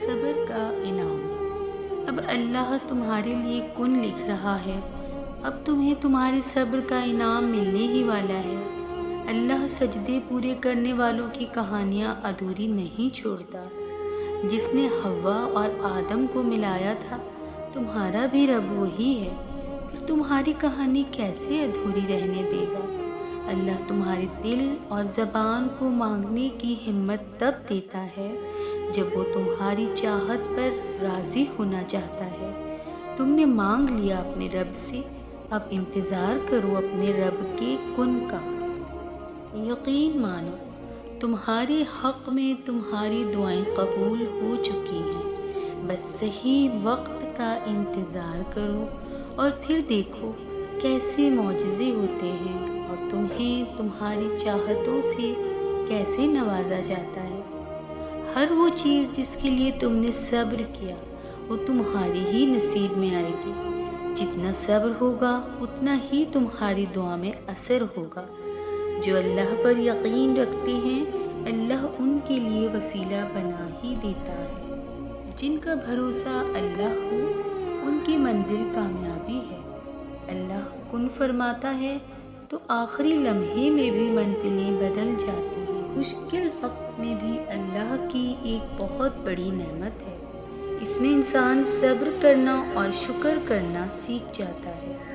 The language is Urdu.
صبر کا انعام۔ اب اللہ تمہارے لیے کن لکھ رہا ہے، اب تمہیں تمہارے صبر کا انعام ملنے ہی والا ہے۔ اللہ سجدے پورے کرنے والوں کی کہانیاں ادھوری نہیں چھوڑتا۔ جس نے حوا اور آدم کو ملایا تھا، تمہارا بھی رب وہی ہے، پھر تمہاری کہانی کیسے ادھوری رہنے دے گا؟ اللہ تمہارے دل اور زبان کو مانگنے کی ہمت تب دیتا ہے جب وہ تمہاری چاہت پر راضی ہونا چاہتا ہے۔ تم نے مانگ لیا اپنے رب سے، اب انتظار کرو اپنے رب کے کن کا۔ یقین مانو تمہارے حق میں تمہاری دعائیں قبول ہو چکی ہیں، بس صحیح وقت کا انتظار کرو اور پھر دیکھو کیسے معجزے ہوتے ہیں اور تمہیں تمہاری چاہتوں سے کیسے نوازا جاتا ہے۔ ہر وہ چیز جس کے لیے تم نے صبر کیا وہ تمہاری ہی نصیب میں آئے گی۔ جتنا صبر ہوگا اتنا ہی تمہاری دعا میں اثر ہوگا۔ جو اللہ پر یقین رکھتے ہیں اللہ ان کے لیے وسیلہ بنا ہی دیتا ہے۔ جن کا بھروسہ اللہ ہو ان کی منزل کامیابی ہے۔ اللہ کن فرماتا ہے تو آخری لمحے میں بھی منزلیں بدل جاتی ہیں۔ مشکل وقت میں بھی اللہ کی ایک بہت بڑی نعمت ہے، اس میں انسان صبر کرنا اور شکر کرنا سیکھ جاتا ہے۔